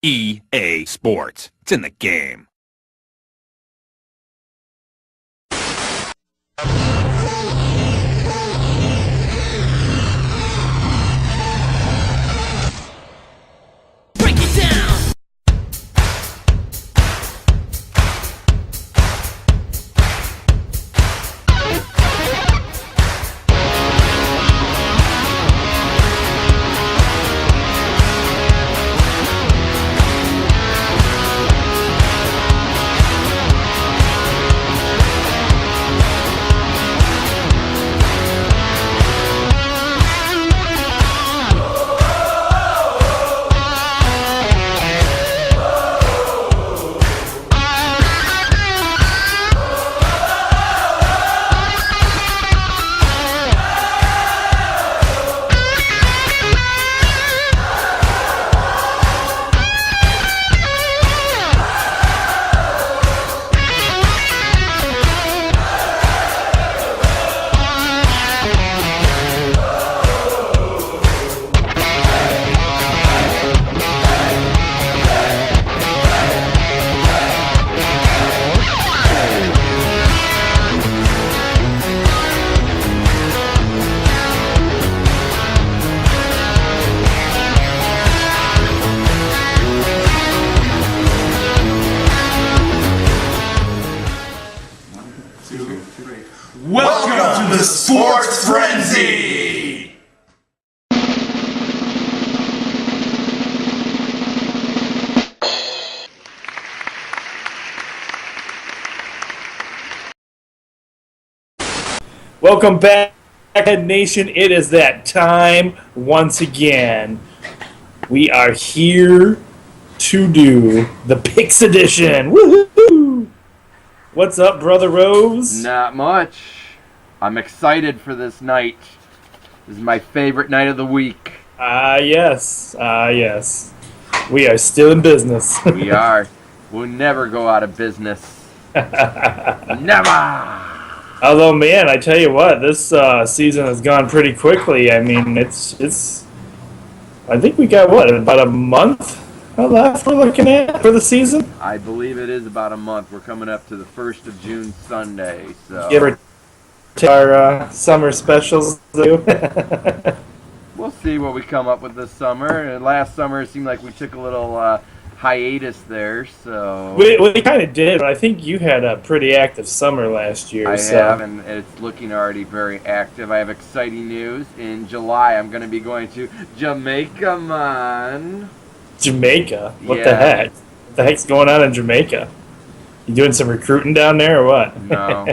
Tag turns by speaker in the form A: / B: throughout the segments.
A: EA Sports. It's in the game.
B: Break it down.
C: Welcome to the Sports Frenzy!
D: Welcome back, Head Nation. It is that time once again. We are here to do the Picks Edition. Woohoo! What's up, Brother Rose?
E: Not much. I'm excited for this night. This is my favorite night of the week.
D: Yes. Yes. We are still in business.
E: We are. We'll never go out of business. Never!
D: Although, man, I tell you what, this season has gone pretty quickly. I mean, it's. I think we got, about a month left we're looking at for the season?
E: I believe it is about a month. We're coming up to the 1st of June Sunday. So
D: Give or take our summer specials.
E: we'll see what we come up with this summer. Last summer it seemed like we took a little hiatus there. So
D: We kind of did, but I think you had a pretty active summer last year.
E: I
D: so.
E: have, and it's looking already very active. I have exciting news. In July, I'm going to be going to Jamaica, man.
D: Jamaica? What
E: Yeah.
D: the heck? What the heck's going on in Jamaica? You doing some recruiting down there or what?
E: No.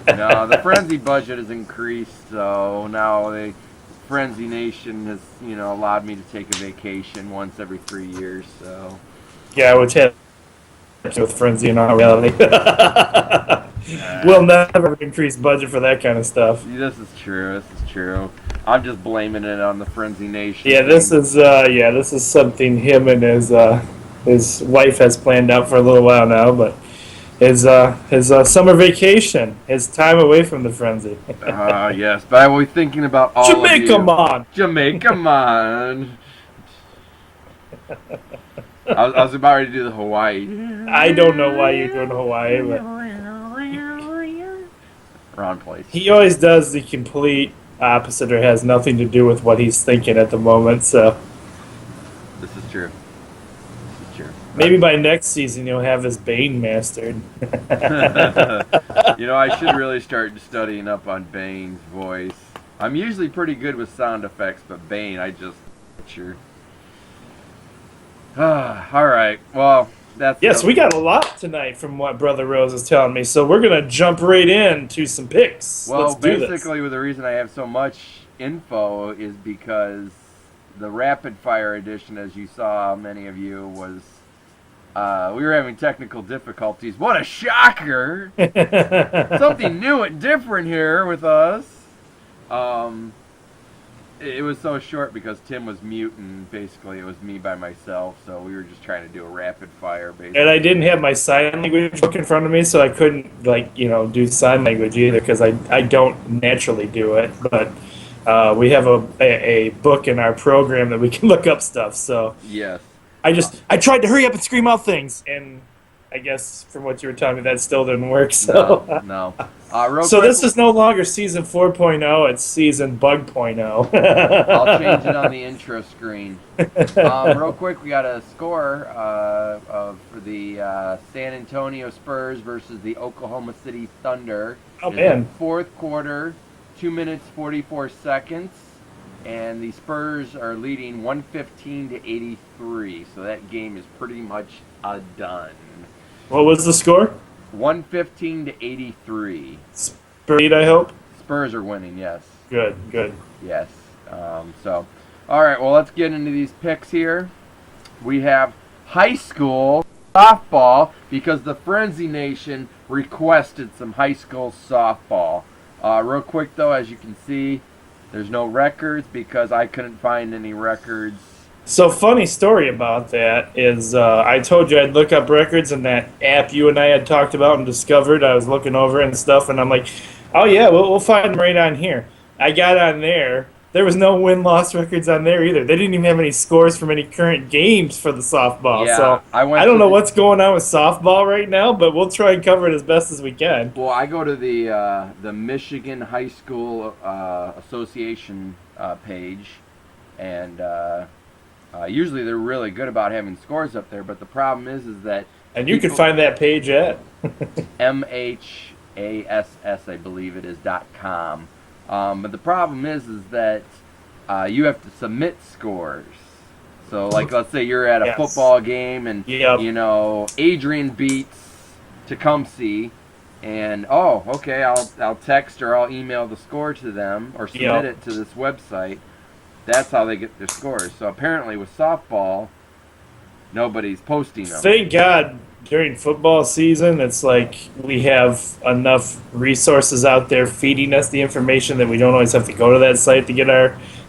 E: No, the Frenzy budget has increased, so now the Frenzy Nation has, allowed me to take a vacation once every 3 years, so.
D: Yeah, which had with Frenzy in our reality. We'll never increase budget for that kind of stuff.
E: This is true. I'm just blaming it on the Frenzy Nation.
D: Yeah, this is something him and his wife has planned out for a little while now, but his summer vacation, his time away from the Frenzy.
E: Yes, but I was thinking about all
D: Jamaica,
E: of you.
D: man!
E: Jamaica, man! I was about ready to do the Hawaii.
D: I don't know why you're doing Hawaii, but
E: Wrong place.
D: he always does the complete opposite or has nothing to do with what he's thinking at the moment, so
E: This is true.
D: maybe by next season he'll have his Bane mastered.
E: I should really start studying up on Bane's voice. I'm usually pretty good with sound effects, but Bane, I just sure. All right. Well, that's
D: Yes, we got a lot tonight from what Brother Rose is telling me, so we're going to jump right into some picks.
E: Well,
D: Let's do
E: basically, the reason I have so much info is because the rapid fire edition, as you saw, many of you, was we were having technical difficulties. What a shocker!
D: this.
E: Something new and different here with us. It was so short because Tim was mute and basically it was me by myself, so we were just trying to do a rapid fire basically.
D: And I didn't have my sign language book in front of me, so I couldn't do sign language either because I don't naturally do it. But we have a book in our program that we can look up stuff. So
E: Yes.
D: I tried to hurry up and scream out things, and I guess from what you were telling me, that still didn't work. So
E: No. Real
D: so
E: quick,
D: this is no longer season 4.0; it's season bug.0.
E: I'll change it on the intro screen. Real quick, we got a score for the San Antonio Spurs versus the Oklahoma City Thunder.
D: Oh,
E: It's
D: man.
E: the fourth quarter, 2 minutes 44 seconds, and the Spurs are leading 115 to 83. So that game is pretty much done.
D: What was the score?
E: 115 to 83.
D: Spurs, I hope.
E: Spurs are winning, yes.
D: Good.
E: Yes. So, all right. Well, let's get into these picks here. We have high school softball because the Frenzy Nation requested some high school softball. Real quick though, as you can see, there's no records because I couldn't find any records.
D: So funny story about that is I told you I'd look up records in that app you and I had talked about and discovered. I was looking over and stuff, and I'm like, oh yeah, we'll find them right on here. I got on there. There was no win-loss records on there either. They didn't even have any scores from any current games for the softball.
E: Yeah,
D: so I don't know what's going on with softball right now, but we'll try and cover it as best as we can.
E: Well, I go to the Michigan High School Association page, and usually they're really good about having scores up there. But the problem is that
D: And you can find that page at
E: MHASS, I believe it is .com. But the problem is that you have to submit scores. So, like, let's say you're at a
D: Yes.
E: football game and,
D: Yep.
E: you know, Adrian beats Tecumseh, and, oh, okay, I'll text or I'll email the score to them or submit
D: Yep.
E: it to this website. That's how they get their scores. So, apparently, with softball, nobody's posting them.
D: Thank God during football season, it's like we have enough resources out there feeding us the information that we don't always have to go to that site to get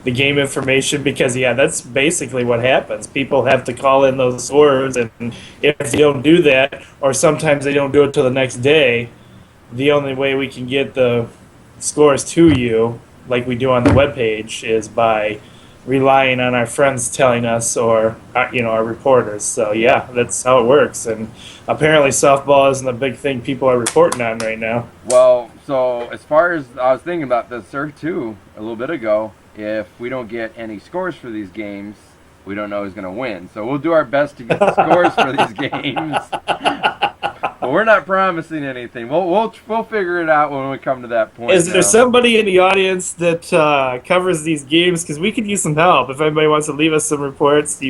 D: the game information because, yeah, that's basically what happens. People have to call in those scores, and if they don't do that, or sometimes they don't do it till the next day, the only way we can get the scores to you, like we do on the webpage, is by relying on our friends telling us or our reporters. So yeah, that's how it works. And apparently softball isn't a big thing people are reporting on right now.
E: Well, so as far as I was thinking about this, sir, too, a little bit ago, if we don't get any scores for these games, we don't know who's going to win. So we'll do our best to get the scores for these games. But we're not promising anything. We'll figure it out when we come to that point.
D: Is there somebody in the audience that covers these games? Because we could use some help. If anybody wants to leave us some reports,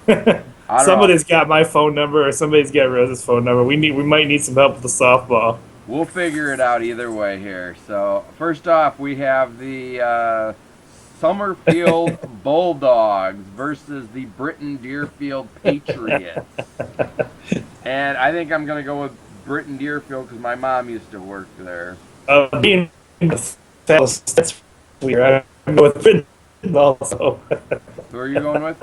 D: somebody's got my phone number or somebody's got Rose's phone number. We might need some help with the softball.
E: We'll figure it out either way here. So first off, we have the Summerfield Bulldogs versus the Britton Deerfield Patriots. And I think I'm going to go with Britton Deerfield because my mom used to work there.
D: Being that's weird. I'm going with Britton also.
E: Who are you going with?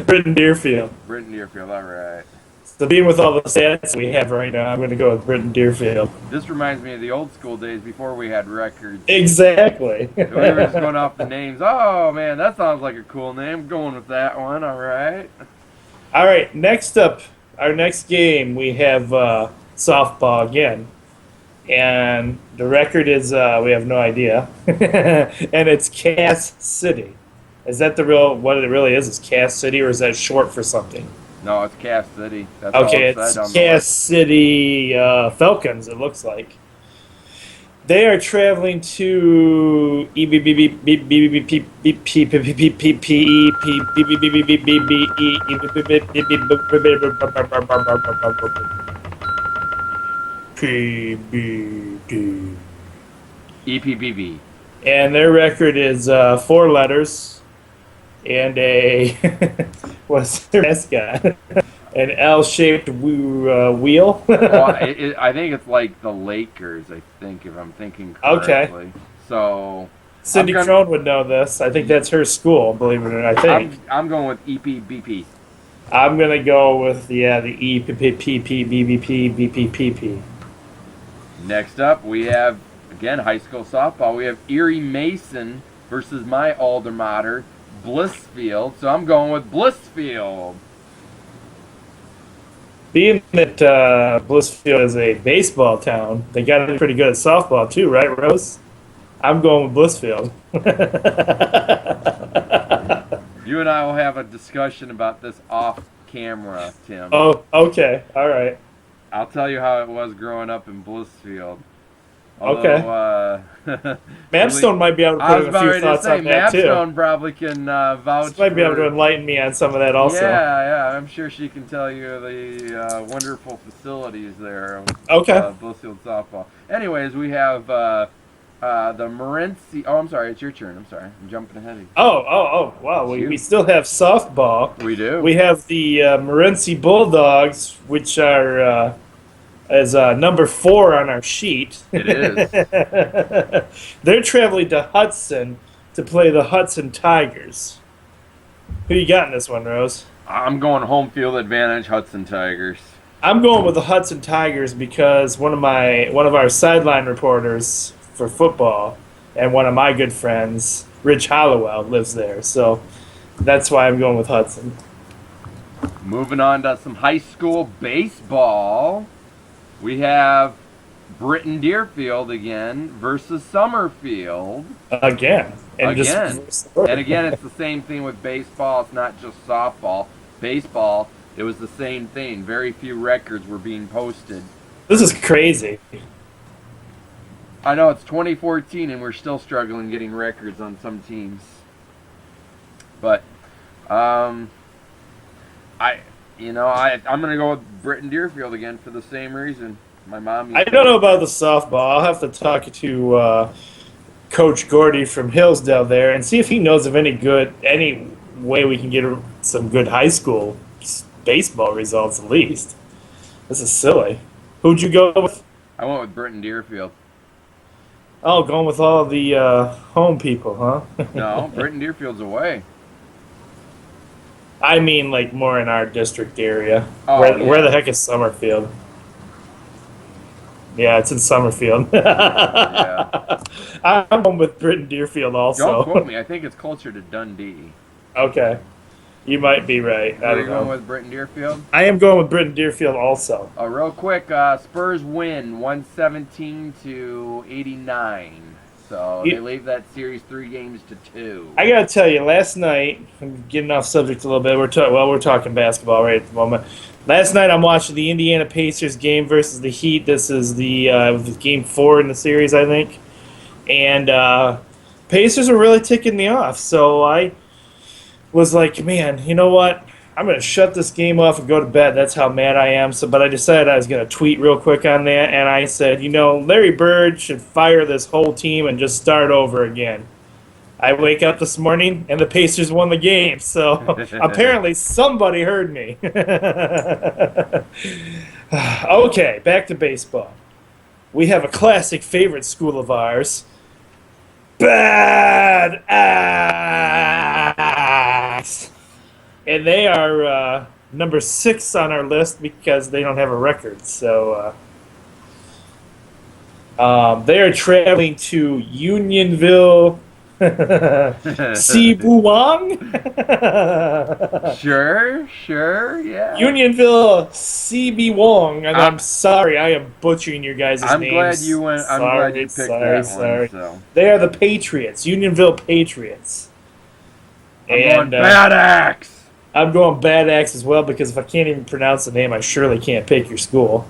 D: Britton Deerfield.
E: Britton Deerfield, all right.
D: So being with all the stats we have right now, I'm going to go with Britton Deerfield.
E: This reminds me of the old school days before we had records.
D: Exactly.
E: We were just going off the names. Oh, man, that sounds like a cool name. Going with that one, all right.
D: All right, next up, our next game, we have softball again. And the record is, we have no idea. And it's Cass City. Is that what it really is Cass City, or is that short for something?
E: No, it's Cass City. That's
D: Okay,
E: all it said on
D: it's
E: the
D: Cass
E: list.
D: City Falcons, it looks like. They are traveling to
E: EPBB.
D: and their record is 4 letters and a what's their mascot? An L-shaped wheel.
E: Well, I think it's like the Lakers, I think, if I'm thinking correctly.
D: Okay.
E: So
D: Cindy
E: I'm
D: Crone would know this. I think that's her school, believe it or not. I think.
E: I'm going with EPBP.
D: I'm going to go with, the EPPPPBBP.
E: Next up, we have, again, high school softball. We have Erie Mason versus my alma mater, Blissfield. So I'm going with Blissfield.
D: Being that Blissfield is a baseball town, they got to be pretty good at softball too, right, Rose? I'm going with Blissfield.
E: You and I will have a discussion about this off camera, Tim.
D: Oh, okay. All right.
E: I'll tell you how it was growing up in Blissfield.
D: Okay. Mapstone might be able to
E: I
D: put
E: was
D: a
E: about
D: few
E: ready to
D: thoughts
E: say,
D: on that too.
E: Mapstone probably can vouch
D: She might be able to
E: for-
D: enlighten me on some of that also.
E: Yeah, I'm sure she can tell you the wonderful facilities there. Of,
D: Okay.
E: Blissfield softball. Anyways, we have the Morenci. Oh, I'm sorry, it's your turn. I'm sorry, I'm jumping ahead of you.
D: Oh, wow. We still have softball.
E: We do.
D: We have the Morenci Bulldogs, which are as number 4 on our sheet.
E: It is.
D: They're traveling to Hudson to play the Hudson Tigers. Who you got in this one, Rose?
E: I'm going home field advantage, Hudson Tigers.
D: I'm going with the Hudson Tigers because one of our sideline reporters for football and one of my good friends, Rich Hollowell, lives there. So that's why I'm going with Hudson.
E: Moving on to some high school baseball. We have Britton Deerfield again versus Summerfield.
D: Again. And
E: Again.
D: And
E: And again, it's the same thing with baseball. It's not just softball. Baseball, it was the same thing. Very few records were being posted.
D: This is crazy.
E: I know it's 2014 and we're still struggling getting records on some teams. But I'm gonna go with Britton Deerfield again for the same reason. My mom.
D: I don't know about the softball. I'll have to talk to Coach Gordy from Hillsdale there and see if he knows of any way we can get some good high school baseball results at least. This is silly. Who'd you go with?
E: I went with Britton Deerfield.
D: Oh, going with all the home people, huh?
E: No, Britton Deerfield's away.
D: I mean, like more in our district area.
E: Oh,
D: Where
E: yeah.
D: the heck is Summerfield? Yeah, it's in Summerfield.
E: Yeah.
D: I'm going with Britton Deerfield also.
E: Don't quote me. I think it's closer to Dundee.
D: Okay. You might be right. I
E: Are
D: don't
E: you going
D: know.
E: with Britton Deerfield?
D: I am going with Britton Deerfield also.
E: Real quick, Spurs win 117-89. So
D: Yeah.
E: they leave that series 3-2.
D: I gotta tell you, last night, I'm getting off subject a little bit. We're talking basketball right at the moment. Last night, I'm watching the Indiana Pacers game versus the Heat. This is the game 4 in the series, I think. And Pacers are really ticking me off. So I was like, man, you know what? I'm going to shut this game off and go to bed. That's how mad I am. But I decided I was going to tweet real quick on that. And I said, Larry Bird should fire this whole team and just start over again. I wake up this morning and the Pacers won the game. So apparently somebody heard me. Okay, back to baseball. We have a classic favorite school of ours. Bad Axe. And they are number 6 on our list because they don't have a record. So they are traveling to Unionville, Sibuang.
E: Sure, yeah.
D: Unionville, Sibuang. And I'm sorry, I am butchering your guys' names.
E: I'm glad you went. I'm glad you picked that
D: sorry.
E: one. So.
D: They are the Patriots, Unionville Patriots.
E: I'm going Bad Axe.
D: I'm going Bad Axe as well because if I can't even pronounce the name, I surely can't pick your school.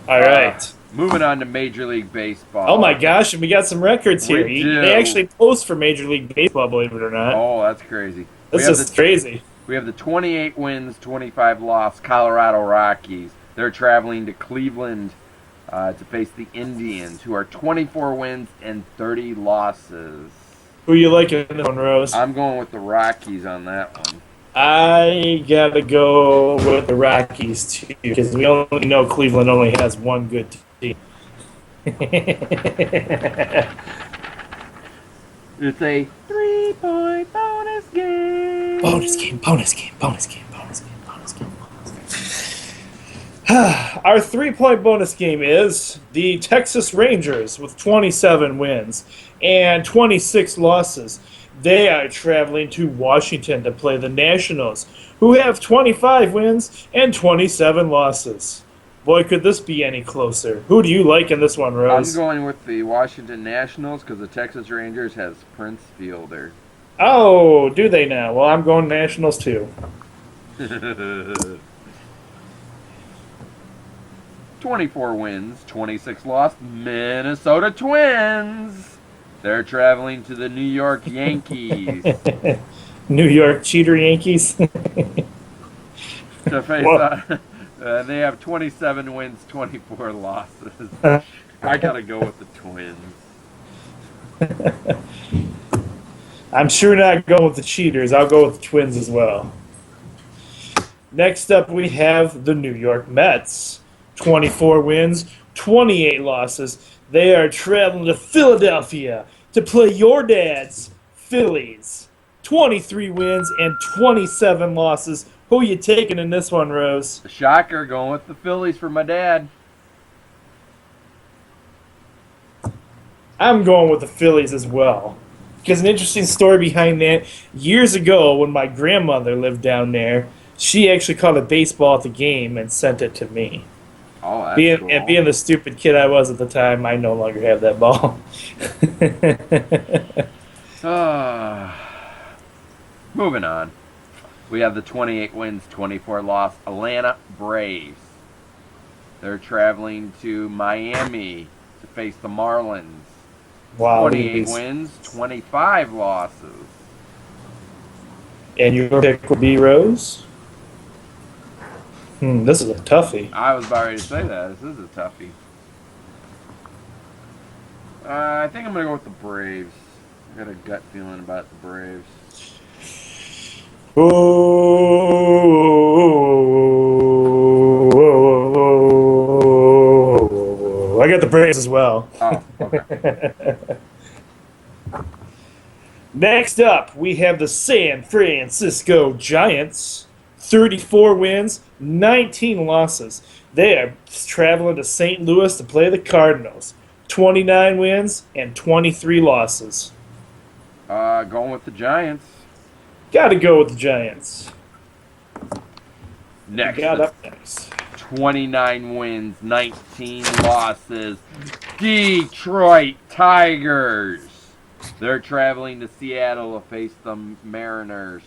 D: All right.
E: Moving on to Major League Baseball.
D: Oh my gosh, and we got some records here.
E: We do.
D: They actually post for Major League Baseball, believe it or not.
E: Oh, that's crazy.
D: This is crazy.
E: We have the 28 wins, 25 loss Colorado Rockies. They're traveling to Cleveland to face the Indians, who are 24 wins and 30 losses.
D: Who you like in this one, Rose?
E: I'm going with the Rockies on that one.
D: I gotta go with the Rockies too because we only know Cleveland only has one good team.
E: It's a 3-point bonus game.
D: Bonus game. Our 3-point bonus game is the Texas Rangers with 27 wins and 26 losses They are traveling to Washington to play the Nationals, who have 25 wins and 27 losses. Boy, could this be any closer. Who do you like in this one,
E: I'm
D: Rose?
E: going with the Washington Nationals because the Texas Rangers has Prince Fielder.
D: Oh, do they now? Well, I'm going Nationals too.
E: 24 wins, 26 lost. Minnesota Twins. They're traveling to the New York Yankees
D: New York cheater Yankees.
E: to face.
D: Well-
E: They have 27 wins, 24 losses. I gotta go with the Twins.
D: I'm sure not going with the cheaters. I'll go with the Twins as well. Next up, we have the New York Mets. 24 wins, 28 losses. They are traveling to Philadelphia to play your dad's Phillies. 23 wins and 27 losses. Who you taking in this one, Rose?
E: The shocker, going with the Phillies for my dad.
D: I'm going with the Phillies as well. Because an interesting story behind that, years ago when my grandmother lived down there, she actually caught a baseball at the game and sent it to me.
E: Oh, that's
D: Being,
E: cool.
D: and being the stupid kid I was at the time, I no longer have that ball.
E: Moving on. We have the 28 wins, 24 loss Atlanta Braves. They're traveling to Miami to face the Marlins.
D: Wow.
E: 28 wins, 25 losses.
D: And your pick would be Rose? This is a toughie.
E: I was about ready to say that. This is a toughie. I think I'm going to go with the Braves. I got a gut feeling about the Braves.
D: Oh, I got the Braves as well.
E: Oh, okay.
D: Next up, we have the San Francisco Giants. 34 wins, 19 losses. They are traveling to St. Louis to play the Cardinals. 29 wins and 23 losses.
E: Going with the Giants.
D: Gotta go with the Giants.
E: Next.
D: Got up next.
E: 29 wins, 19 losses. Detroit Tigers. They're traveling to Seattle to face the Mariners.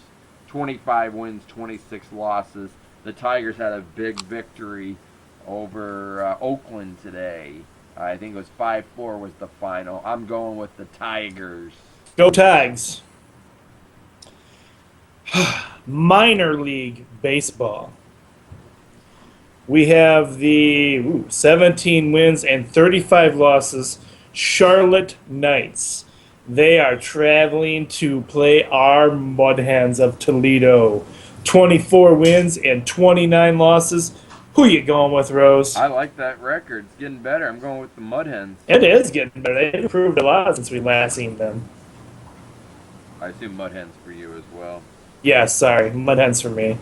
E: 25 wins, 26 losses. The Tigers had a big victory over Oakland today. I think it was 5-4 was the final. I'm going with the Tigers.
D: Go Tags. Minor League Baseball. We have the 17 wins and 35 losses Charlotte Knights. They are traveling to play our Mud Hens of Toledo. 24 wins and 29 losses. Who you going with, Rose?
E: I like that record. It's getting better. I'm going with the Mud Hens.
D: It is getting better. They've improved a lot since we last seen them.
E: I assume Mud Hens for you as well.
D: Yeah, sorry. Mud Hens for me.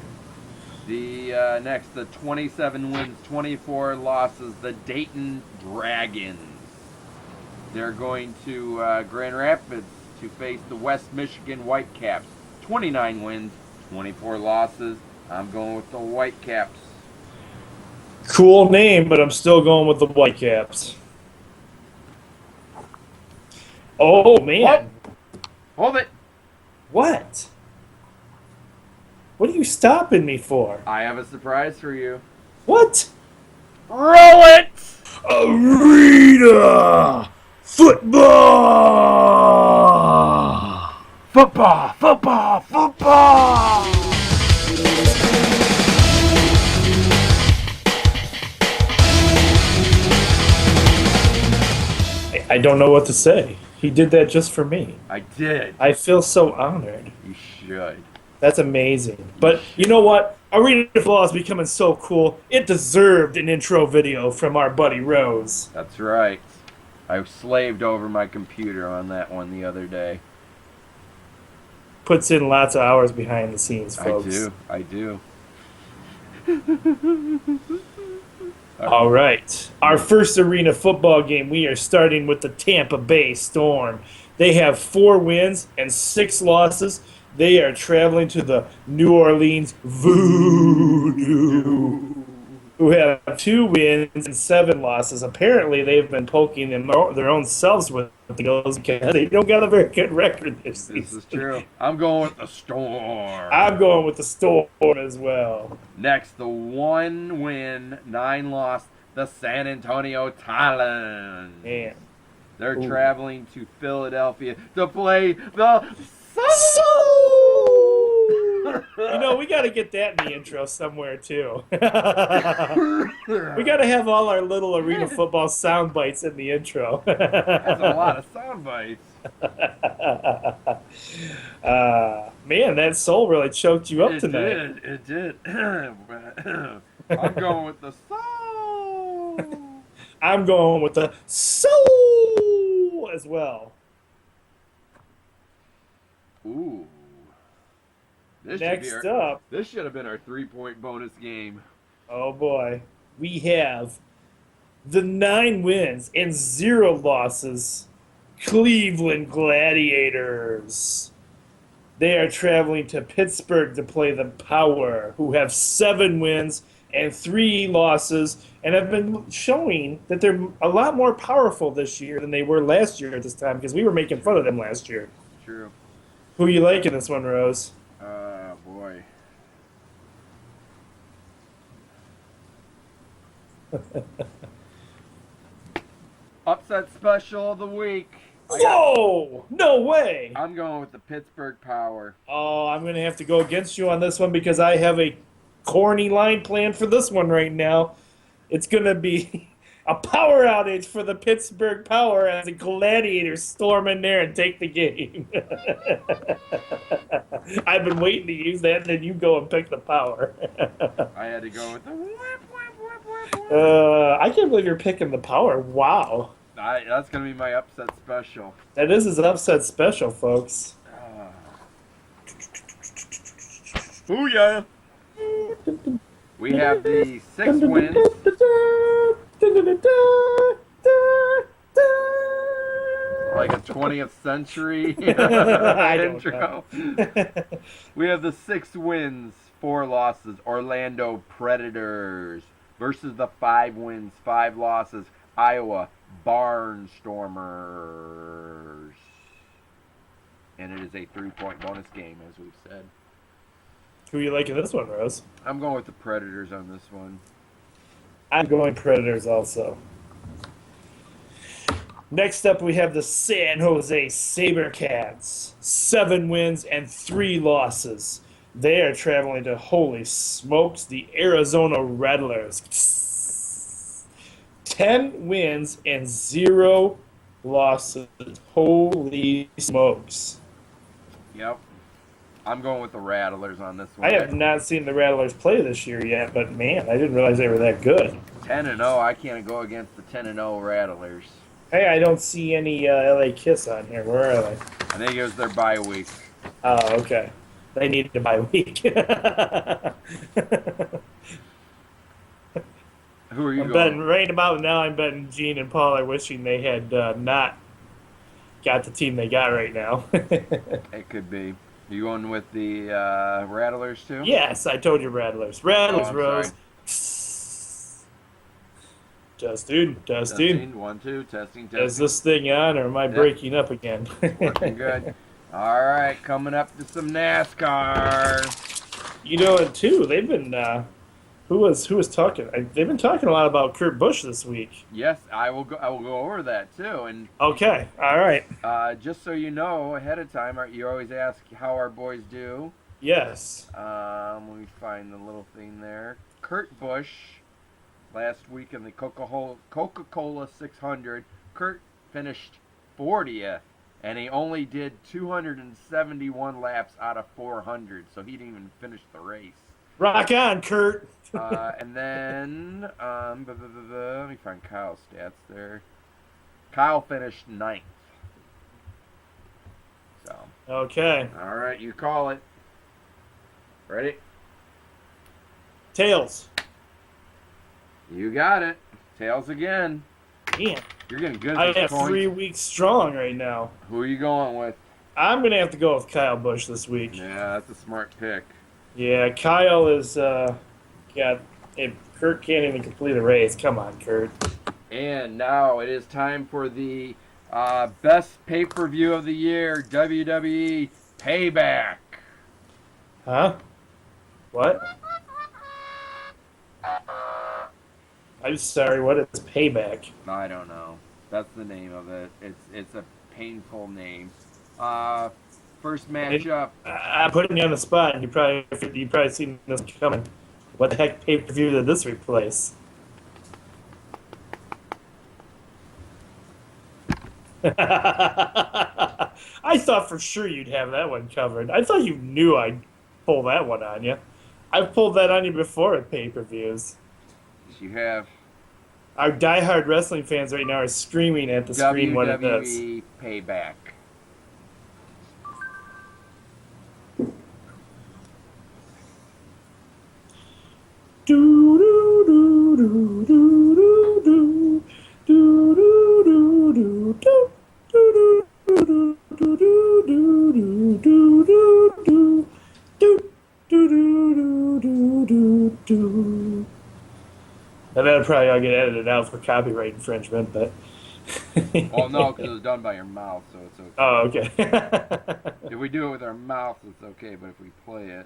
E: The next, the 27 wins, 24 losses, the Dayton Dragons. They're going to Grand Rapids to face the West Michigan Whitecaps. 29 wins, 24 losses. I'm going with the Whitecaps.
D: Cool name, but I'm still going with the Whitecaps. Oh, man.
E: Hold it.
D: What? What are you stopping me for?
E: I have a surprise for you.
D: What?
E: Roll it!
D: Arena football.
E: Football, football, football!
D: I don't know what to say. He did that just for me.
E: I did.
D: I feel so honored.
E: You should.
D: That's amazing. But you know what? Arena football is becoming so cool. It deserved an intro video from our buddy Rose.
E: That's right. I slaved over my computer on that one the other day.
D: Puts in lots of hours behind the scenes, folks.
E: I do.
D: All right. Our first arena football game, we are starting with the Tampa Bay Storm. They have 4 wins and 6 losses. They are traveling to the New Orleans Voodoo, who have 2 wins and 7 losses. Apparently, they've been poking their own selves with the goals because they don't got a very good record this season.
E: This is true. I'm going with the Storm.
D: I'm going with the Storm as well.
E: Next, the 1-win, 9-loss, the San Antonio Talons.
D: Man.
E: They're
D: Ooh.
E: traveling to Philadelphia to play the
D: You know, we got to get that in the intro somewhere, too. We got to have all our little arena football sound bites in the intro.
E: That's a lot of sound bites.
D: Man, that soul really choked you up tonight.
E: It did. I'm going with the soul.
D: I'm going with the soul as well.
E: Ooh.
D: Next up,
E: this should have been our 3-point bonus game.
D: oh boy, we have the 9 wins and 0 losses Cleveland Gladiators. They are traveling to Pittsburgh to play the Power, who have 7 wins and 3 losses, and have been showing that they're a lot more powerful this year than they were last year at this time, because we were making fun of them last year.
E: True.
D: Who you like in this one, Rose?
E: Boy. Upset special of the week.
D: Whoa! No way!
E: I'm going with the Pittsburgh Power.
D: Oh, I'm going to have to go against you on this one because I have a corny line planned for this one right now. It's going to be a power outage for the Pittsburgh Power as the Gladiators storm in there and take the game. I've been waiting to use that, and then you go and pick the Power.
E: I had to go with the whip, whip, whip, whip, whip.
D: I can't believe you're picking the Power. Wow.
E: That's going to be my upset special.
D: That is his upset special, folks.
E: Ooh, yeah. We have the 6 wins. Like a 20th century
D: I don't
E: intro. We have the 6 wins, 4 losses, Orlando Predators versus the 5 wins, 5 losses, Iowa Barnstormers. And it is a 3-point bonus game, as we've said.
D: Who you like in this one, Rose?
E: I'm going with the Predators on this one.
D: I'm going Predators also. Next up, we have the San Jose SaberCats. 7 wins and 3 losses. They are traveling to, holy smokes, the Arizona Rattlers. 10 wins and 0 losses. Holy smokes.
E: Yep. I'm going with the Rattlers on this one.
D: I have not seen the Rattlers play this year yet, but man, I didn't realize they were that good.
E: 10-0. I can't go against the 10-0 Rattlers.
D: Hey, I don't see any LA Kiss on here. Where are they?
E: I think it was their bye week.
D: Oh, okay. They needed to buy a week.
E: Who are you
D: I'm
E: going?
D: betting right about now. I'm betting Gene and Paul are wishing they had not got the team they got right now.
E: It could be. You going with the Rattlers too?
D: Yes, I told you Rattlers. Rattlers,
E: I'm
D: Rose. Testing.
E: Testing. 1, 2. Testing.
D: Is this thing on, or am I breaking up again?
E: Working good. All right, coming up to some NASCAR.
D: You know, and too, they've been. Who was talking? They've been talking a lot about Kurt Busch this week.
E: Yes, I will go over that too. And
D: Okay, all right.
E: just so you know ahead of time, you always ask how our boys do.
D: Yes.
E: Let me find the little thing there. Kurt Busch, last week in the Coca-Cola 600, Kurt finished 40th, and he only did 271 laps out of 400, so he didn't even finish the race.
D: Rock on, Kurt.
E: And then, let me find Kyle's stats there. Kyle finished 9th. So.
D: Okay.
E: All right, you call it. Ready?
D: Tails.
E: You got it. Tails again.
D: Man,
E: You're getting good
D: I
E: at this
D: have
E: coin.
D: 3 weeks strong right now.
E: Who are you going with?
D: I'm going to have to go with Kyle Busch this week.
E: Yeah, that's a smart pick.
D: Yeah, Kyle is, Kurt can't even complete a race. Come on, Kurt.
E: And now it is time for the best pay-per-view of the year, WWE Payback.
D: Huh? What? I'm sorry, what is Payback?
E: I don't know. That's the name of it. It's a painful name. First matchup.
D: I'm putting you on the spot, and you probably seen this coming. What the heck pay-per-view did this replace? I thought for sure you'd have that one covered. I thought you knew I'd pull that one on you. I've pulled that on you before at pay-per-views.
E: You have
D: Our diehard wrestling fans right now are screaming at the screen what it is.
E: WWE Payback.
D: Do do do do do do do do do do do do do do do do do do. And that'll probably all get edited out for copyright infringement, but.
E: Well, no, because it was done by your mouth, so it's okay.
D: Oh, okay.
E: If we do it with our mouth, it's okay, but if we play it,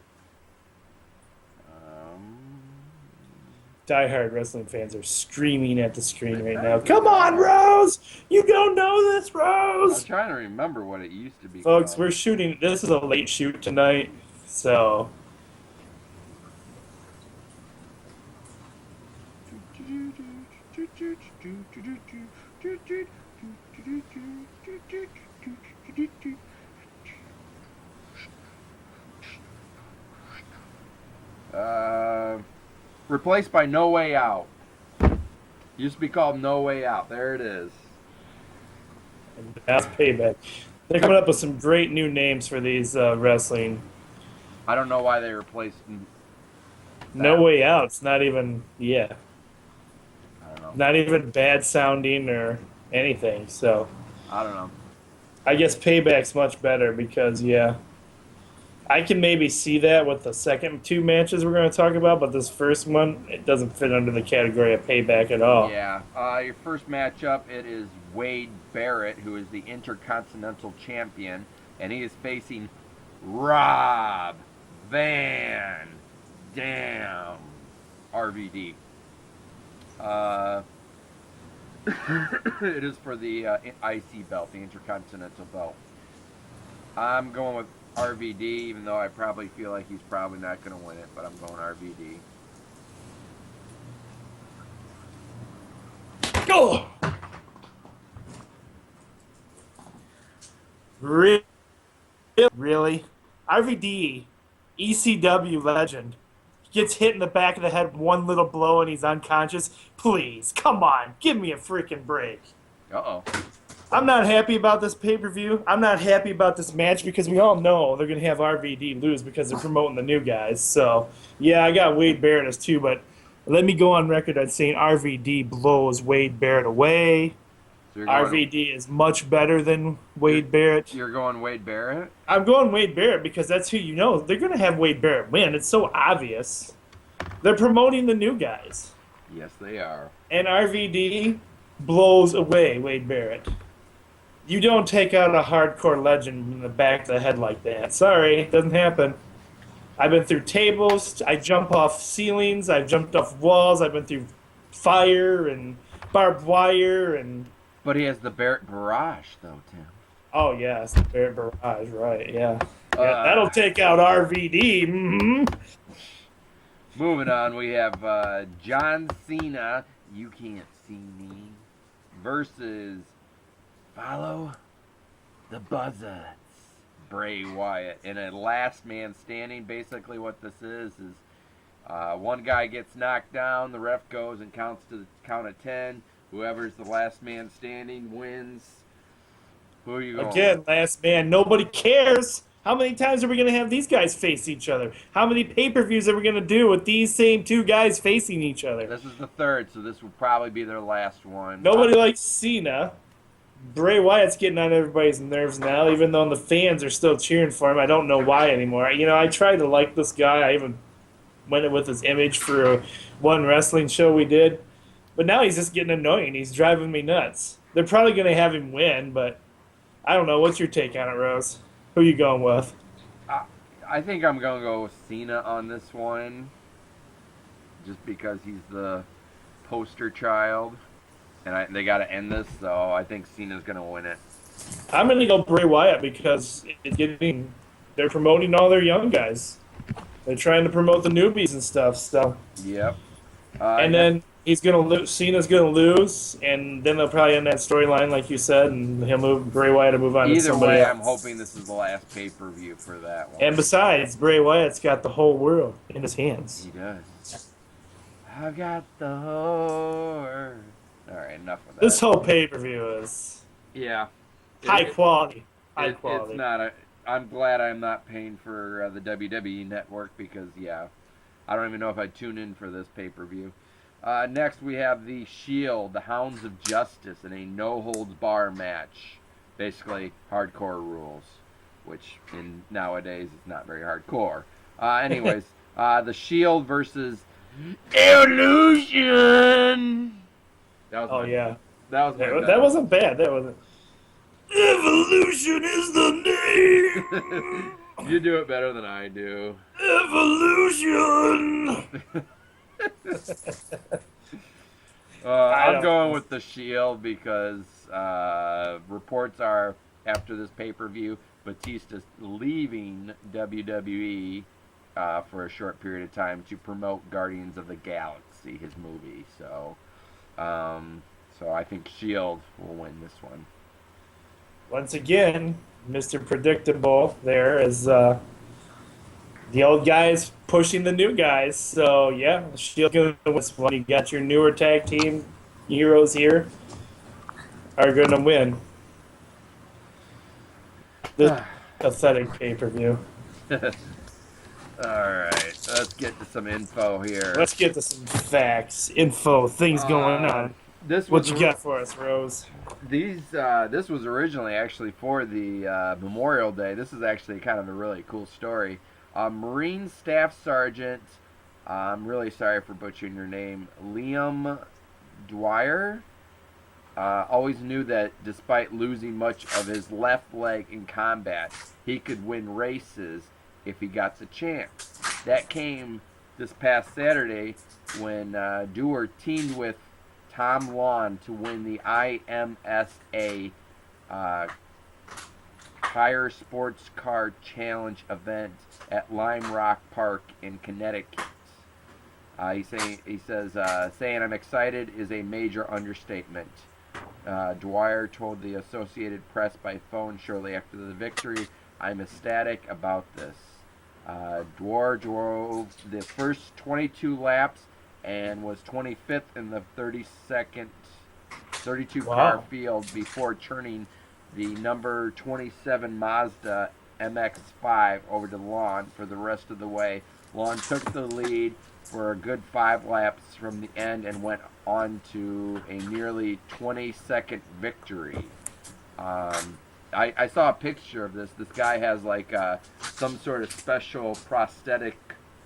D: Diehard wrestling fans are screaming at the screen right now. Come on, Rose! You don't know this,
E: I'm
D: Rose!
E: trying to remember what it used to be.
D: Folks,
E: called.
D: we're shooting. This is a late shoot tonight, so.
E: Replaced by No Way Out. Used to be called No Way Out. There it is.
D: And that's Payback. They're coming up with some great new names for these wrestling.
E: I don't know why they replaced.
D: No Way Out. It's not even,
E: I don't know.
D: not even bad sounding or anything. So
E: I don't know.
D: I guess Payback's much better because, I can maybe see that with the second two matches we're going to talk about, but this first one, it doesn't fit under the category of Payback at all.
E: Yeah. Your first matchup, it is Wade Barrett, who is the Intercontinental Champion, and he is facing Rob Van Dam, RVD. It is for the IC belt, the Intercontinental belt. I'm going with RVD, even though I probably feel like he's probably not going to win it, but I'm going RVD.
D: Oh! Really? RVD, ECW legend, gets hit in the back of the head, one little blow, and he's unconscious? Please, come on, give me a freaking break.
E: Uh-oh.
D: I'm not happy about this pay-per-view. I'm not happy about this match because we all know they're going to have RVD lose because they're promoting the new guys. So, yeah, I got Wade Barrett as two, but let me go on record on saying RVD blows Wade Barrett away.
E: So you're going,
D: RVD is much better than Wade Barrett.
E: You're going Wade Barrett?
D: I'm going Wade Barrett because that's who you know. They're going to have Wade Barrett win. It's so obvious. They're promoting the new guys.
E: Yes, they are.
D: And RVD blows away Wade Barrett. You don't take out a hardcore legend in the back of the head like that. Sorry, it doesn't happen. I've been through tables, I jump off ceilings, I've jumped off walls, I've been through fire and barbed wire and...
E: But he has the Barrett Barrage, though, Tim.
D: Oh, yeah, it's the Barrett Barrage, right, yeah. That'll take out RVD. Mm-hmm.
E: Moving on, we have John Cena, You Can't See Me, versus Follow the Buzzards, Bray Wyatt. In a last man standing, basically what this is one guy gets knocked down, the ref goes and counts to the count of 10. Whoever's the last man standing wins. Who are you going
D: Again,
E: with?
D: last man, nobody cares. How many times are we going to have these guys face each other? How many pay-per-views are we going to do with these same two guys facing each other?
E: This is the third, so this will probably be their last one.
D: Nobody likes Cena. Bray Wyatt's getting on everybody's nerves now, even though the fans are still cheering for him. I don't know why anymore. You know, I tried to like this guy. I even went with his image for one wrestling show we did. But now he's just getting annoying. He's driving me nuts. They're probably going to have him win, but I don't know. What's your take on it, Rose? Who you going with?
E: I think I'm going to go with Cena on this one, just because he's the poster child, and they got to end this, so I think Cena's going to win it.
D: I'm going to go Bray Wyatt because they're promoting all their young guys. They're trying to promote the newbies and stuff. So.
E: Yep.
D: And then he's gonna lose. Cena's gonna lose, and then they'll probably end that storyline, like you said, and he'll move Bray Wyatt to move on to
E: either
D: somebody
E: way,
D: else.
E: I'm hoping this is the last pay-per-view for that one.
D: And besides, Bray Wyatt's got the whole world in his hands.
E: He does. I've got the whore. All right, enough of that.
D: This whole pay-per-view is
E: yeah,
D: high quality. High
E: It's
D: quality.
E: not. I'm glad I'm not paying for the WWE Network because I don't even know if I'd tune in for this pay-per-view. Next, we have the Shield, the Hounds of Justice, in a no-holds-bar match. Basically, hardcore rules, which nowadays is not very hardcore. Anyways, the Shield versus Evolution. That was
D: Yeah.
E: That was my
D: That
E: best.
D: wasn't bad. That wasn't. Evolution is the name.
E: You do it better than I do.
D: Evolution.
E: I'm going with the Shield because reports are after this pay-per-view, Batista's leaving WWE for a short period of time to promote Guardians of the Galaxy, his movie. So I think Shield will win this one.
D: Once again, Mr. Predictable there is the old guys pushing the new guys. So, yeah, Shield going to win this one. You got your newer tag team heroes here are going to win this pathetic pay-per-view.
E: All right, let's get to some info here.
D: Let's get to some facts, info, things going on.
E: This
D: What
E: was
D: you got for us, Rose?
E: This was originally actually for the Memorial Day. This is actually kind of a really cool story. Marine Staff Sergeant, I'm really sorry for butchering your name, Liam Dwyer, always knew that despite losing much of his left leg in combat, he could win races if he got the chance. That came this past Saturday when Dewar teamed with Tom Lawn to win the IMSA Tire Sports Car Challenge event at Lime Rock Park in Connecticut. He says, saying I'm excited is a major understatement. Dwyer told the Associated Press by phone shortly after the victory, I'm ecstatic about this. Dwyer drove the first 22 laps and was 25th in the 32-car field before turning the number 27 Mazda MX-5 over to Lawn for the rest of the way. Lawn took the lead for a good 5 laps from the end and went on to a nearly 20-second victory. I saw a picture of this. This guy has like some sort of special prosthetic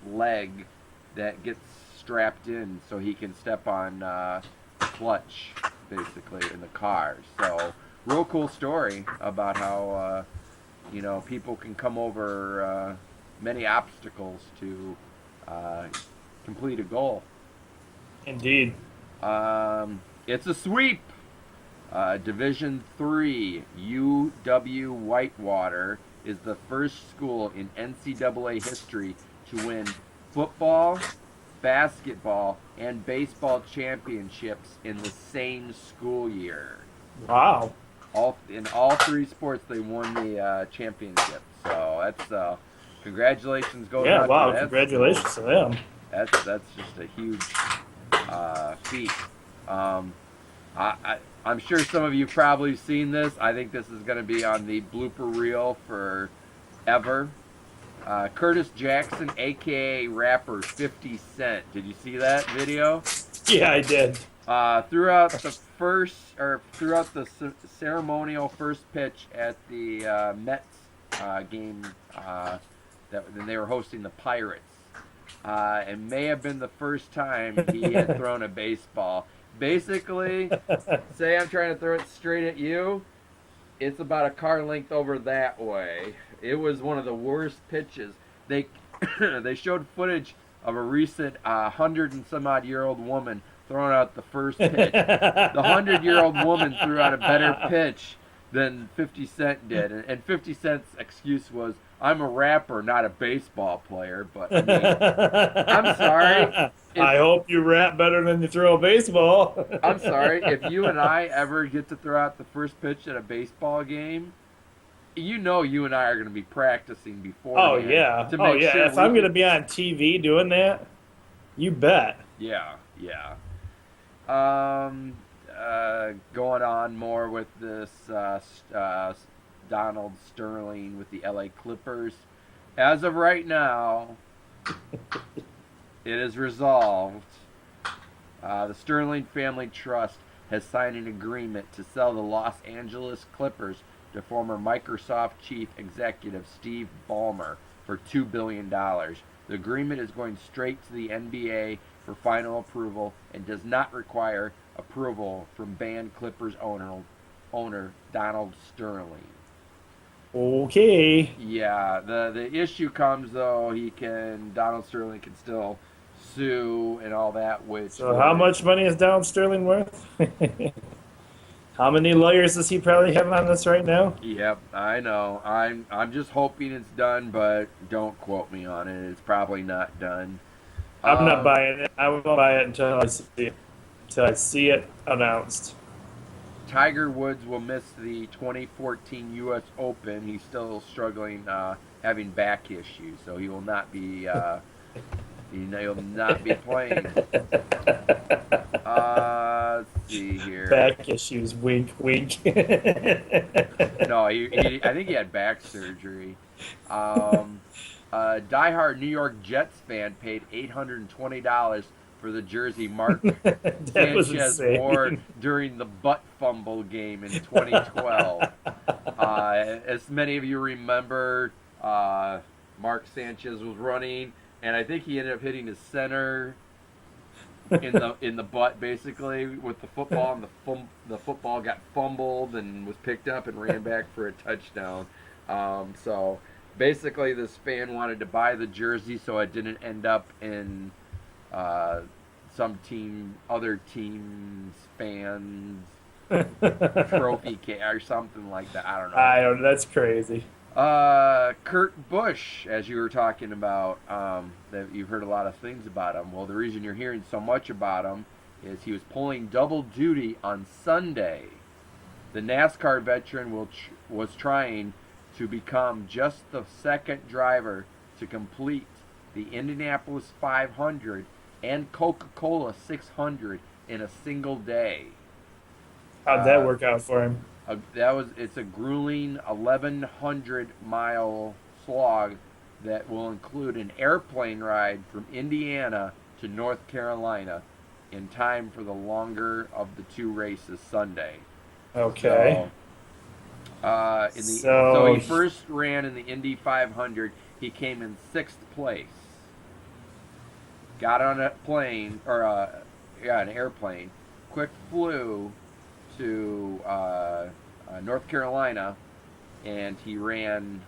E: leg that gets strapped in so he can step on clutch, basically, in the car. So, real cool story about how, people can come over many obstacles to complete a goal.
D: Indeed.
E: It's a sweep. Division 3, UW Whitewater is the first school in NCAA history to win football, basketball, and baseball championships in the same school year.
D: Wow.
E: In all 3 sports, they won the championship. So that's congratulations going out
D: Yeah, wow,
E: to that
D: congratulations
E: school.
D: to them.
E: That's just a huge feat. I'm sure some of you probably seen this. I think this is going to be on the blooper reel for ever. Curtis Jackson, aka rapper 50 Cent. Did you see that video?
D: Yeah, I did.
E: Throughout the ceremonial first pitch at the Mets game that they were hosting the Pirates, and may have been the first time he had thrown a baseball. Basically, say I'm trying to throw it straight at you, it's about a car length over that way. It was one of the worst pitches. They they showed footage of a recent 100-and-some-odd-year-old woman throwing out the first pitch. The 100-year-old woman threw out a better pitch than 50 Cent did. And 50 Cent's excuse was, I'm a rapper, not a baseball player. But, I mean, I'm sorry.
D: I hope you rap better than you throw a baseball.
E: I'm sorry. If you and I ever get to throw out the first pitch at a baseball game, you know you and I are going to be practicing before.
D: Oh, yeah.
E: Sure
D: if I'm going to be on TV doing that, you bet.
E: Yeah. Going on more with this Donald Sterling with the LA Clippers. As of right now, it is resolved. The Sterling Family Trust has signed an agreement to sell the Los Angeles Clippers to former Microsoft chief executive Steve Ballmer for $2 billion. The agreement is going straight to the NBA for final approval and does not require approval from banned Clippers owner Donald Sterling.
D: Okay.
E: Yeah, the issue comes though Donald Sterling can still sue and all that. Which
D: So how much money is Donald Sterling worth? How many lawyers does he probably have on this right now?
E: Yep, I know. I'm just hoping it's done, but don't quote me on it. It's probably not done.
D: I'm not buying it. I won't buy it until I see it announced.
E: Tiger Woods will miss the 2014 U.S. Open. He's still struggling, having back issues, so he will not be. He'll not be playing. Let's see here.
D: Back issues. Wink, wink.
E: No, I think he had back surgery. Diehard New York Jets fan paid $820 for the jersey Mark Sanchez wore during the butt fumble game in 2012. As many of you remember, Mark Sanchez was running, and I think he ended up hitting his center in the butt, basically, with the football, and the football got fumbled and was picked up and ran back for a touchdown. So basically, this fan wanted to buy the jersey so it didn't end up in other team's fans trophy case or something like that. I don't know.
D: That's crazy.
E: Kurt Busch, as you were talking about, that you've heard a lot of things about him. Well, the reason you're hearing so much about him is he was pulling double duty on Sunday. The NASCAR veteran was trying to become just the second driver to complete the Indianapolis 500 and Coca-Cola 600 in a single day.
D: How'd that work out for him?
E: It's a grueling 1,100-mile slog that will include an airplane ride from Indiana to North Carolina in time for the longer of the two races Sunday.
D: Okay.
E: So he first ran in the Indy 500. He came in 6th place. Got on a plane, or an airplane, quick flew to North Carolina, and he ran,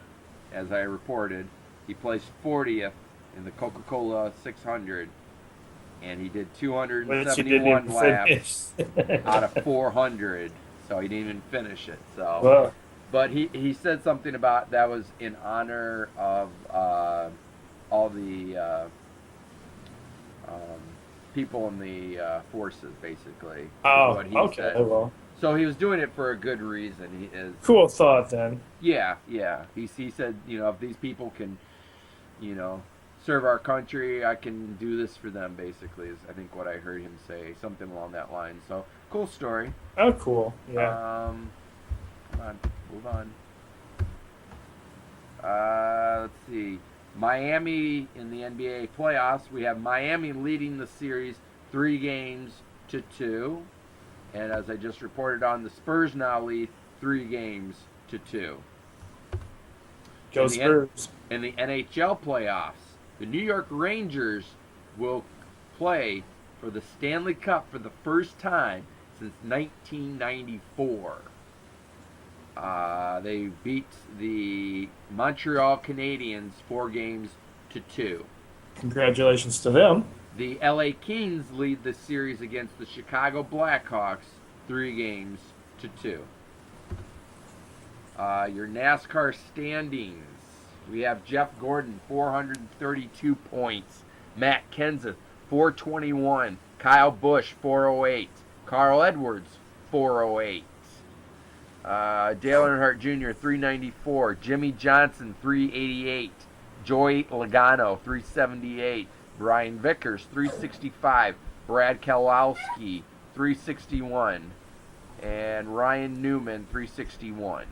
E: as I reported, he placed 40th in the Coca-Cola 600, and he did 271 laps out of 400, so he didn't even finish it. So,
D: Whoa.
E: But he said something about that was in honor of all the people in the forces, basically.
D: Oh,
E: what he
D: okay.
E: said.
D: Well,
E: So he was doing it for a good reason. He is
D: cool thought then.
E: Yeah. He said, if these people can, serve our country, I can do this for them. Basically, is I think what I heard him say, something along that line. So cool story.
D: Oh, cool. Yeah.
E: Come on, move on. Let's see. Miami in the NBA playoffs. We have Miami leading the series 3-2. And as I just reported on, the Spurs now lead 3-2.
D: Go Spurs.
E: In the NHL playoffs, the New York Rangers will play for the Stanley Cup for the first time since 1994. They beat the Montreal Canadiens 4-2.
D: Congratulations to them.
E: The LA Kings lead the series against the Chicago Blackhawks 3-2. Your NASCAR standings. We have Jeff Gordon, 432 points. Matt Kenseth, 421. Kyle Busch, 408. Carl Edwards, 408. Dale Earnhardt Jr., 394. Jimmy Johnson, 388. Joey Logano, 378. Brian Vickers, 365. Brad Keselowski, 361. And Ryan Newman, 361.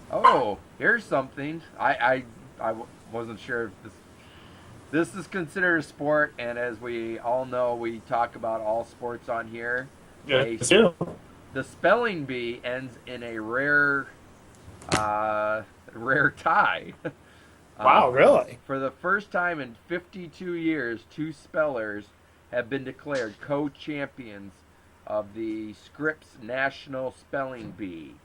E: Oh, here's something. I wasn't sure if this is considered a sport, and as we all know, we talk about all sports on here.
D: Yes,
E: The spelling bee ends in a rare tie.
D: Wow, really?
E: For the first time in 52 years, 2 spellers have been declared co-champions of the Scripps National Spelling Bee.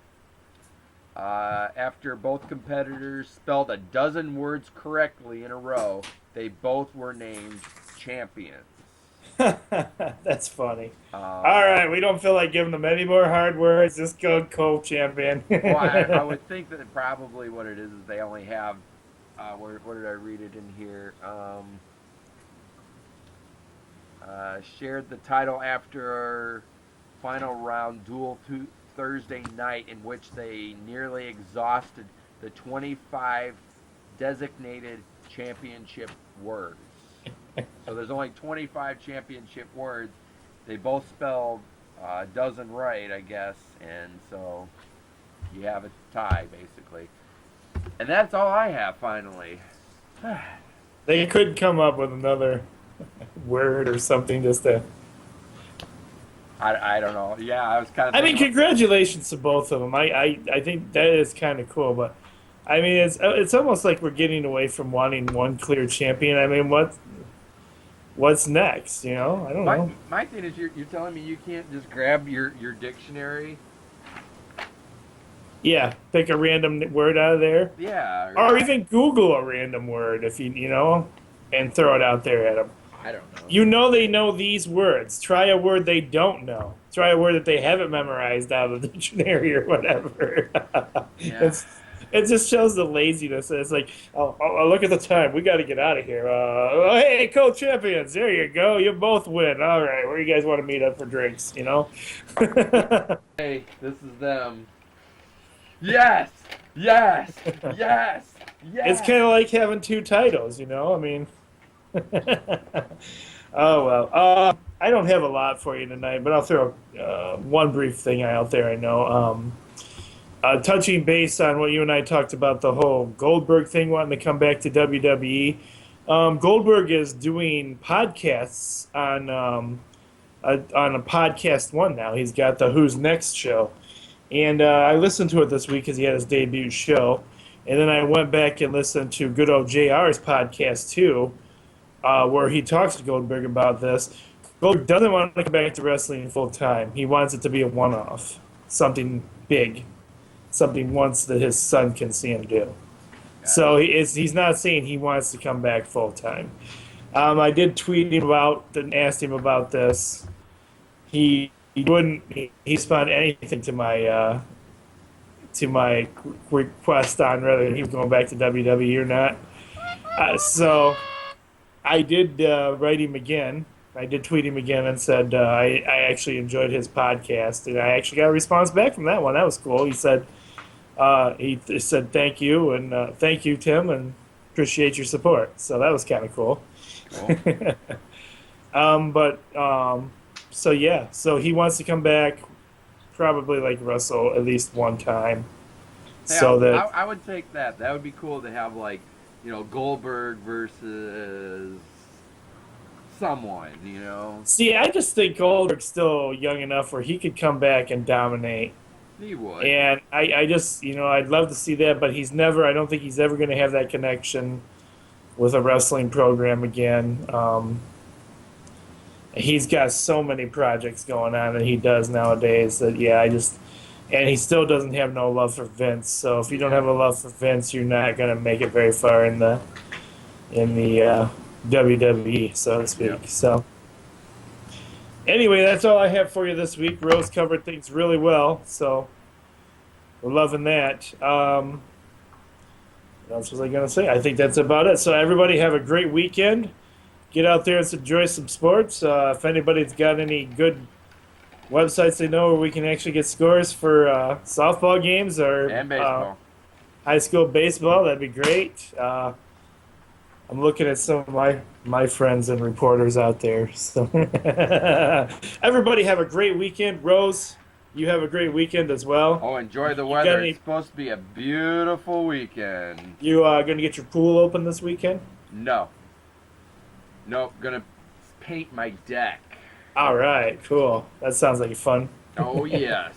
E: After both competitors spelled a dozen words correctly in a row, they both were named champions.
D: That's funny. All right, we don't feel like giving them any more hard words. Just go co-champion.
E: Well, I would think that probably what it is they only have, where did I read it in here? Shared the title after final round duel Thursday night, in which they nearly exhausted the 25 designated championship words. So there's only 25 championship words. They both spelled a dozen right, I guess, and so you have a tie, basically. And that's all I have, finally.
D: They could come up with another word or something just to...
E: I don't know. Yeah, I was kind of...
D: I mean, congratulations to both of them. I think that is kind of cool, but I mean, it's almost like we're getting away from wanting one clear champion. I mean, what's next? You know, I don't know.
E: My thing is, you're telling me you can't just grab your dictionary?
D: Yeah, pick a random word out of there.
E: Yeah.
D: Or even Google a random word if you know, and throw it out there at them.
E: I don't know.
D: You know they know these words. Try a word they don't know. Try a word that they haven't memorized out of the dictionary or whatever.
E: Yeah.
D: It just shows the laziness. It's like, oh, look at the time. We got to get out of here. Hey, co-champions. There you go. You both win. All right. Where you guys want to meet up for drinks, you know?
E: Hey, this is them. Yes! Yes! Yes! Yes!
D: It's kind of like having 2 titles, you know? I mean... Oh, well. I don't have a lot for you tonight, but I'll throw one brief thing out there I know. Touching base on what you and I talked about, the whole Goldberg thing wanting to come back to WWE. Goldberg is doing podcasts on a Podcast One now. He's got the Who's Next show. And I listened to it this week because he had his debut show. And then I went back and listened to good old JR's podcast, too, where he talks to Goldberg about this. Goldberg doesn't want to come back to wrestling full time. He wants it to be a one-off, something big, something once that his son can see him do. So he's not saying he wants to come back full time. I did tweet him about and asked him about this. He wouldn't respond anything to my request on whether he was going back to WWE or not. So I did write him again. I did tweet him again and said I actually enjoyed his podcast, and I actually got a response back from that one. That was cool. He said thank you, and thank you, Tim, and appreciate your support. So that was kind of cool. So he wants to come back probably like wrestle at least one time.
E: Hey,
D: So that
E: I would take that. That would be cool to have, like, Goldberg versus someone,
D: see, I just think Goldberg's still young enough where he could come back and dominate.
E: He would.
D: And I just, I'd love to see that, but I don't think he's ever going to have that connection with a wrestling program again. He's got so many projects going on that he does nowadays that, and he still doesn't have no love for Vince. So if you don't have a love for Vince, you're not going to make it very far in the WWE, so to speak.
E: Yeah.
D: So anyway, that's all I have for you this week. Rose covered things really well, so we're loving that. What else was I going to say? I think that's about it. So everybody have a great weekend. Get out there and enjoy some sports. If anybody's got any good websites they know where we can actually get scores for softball games or
E: And baseball.
D: high school baseball, that'd be great. I'm looking at some of my friends and reporters out there. So everybody have a great weekend. Rose, you have a great weekend as well.
E: Oh, enjoy the
D: got
E: weather.
D: any-
E: It's supposed to be a beautiful weekend.
D: You going to get your pool open this weekend?
E: No. Nope, gonna paint my deck.
D: All right, cool. That sounds like fun.
E: Oh, yes.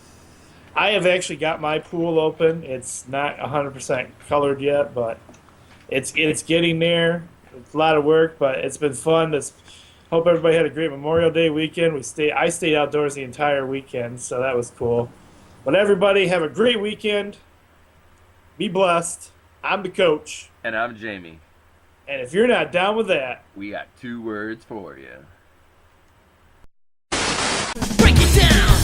D: I have actually got my pool open. It's not 100% colored yet, but it's getting there. It's a lot of work, but it's been fun. Hope everybody had a great Memorial Day weekend. I stayed outdoors the entire weekend, so that was cool. But everybody have a great weekend. Be blessed. I'm the coach,
E: And I'm Jamie.
D: and if you're not down with that,
E: We got 2 words for you.
B: Break it down.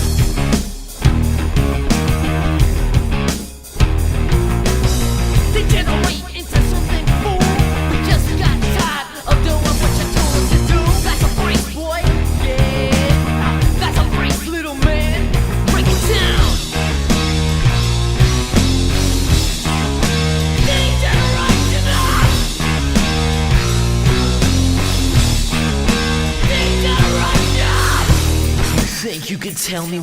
B: Degenerate into something fool. We just got tired of doing what you told us to do. That's a break, boy. Yeah, that's a break, little man. Break it down. Degeneration. Degeneration. You think you can tell me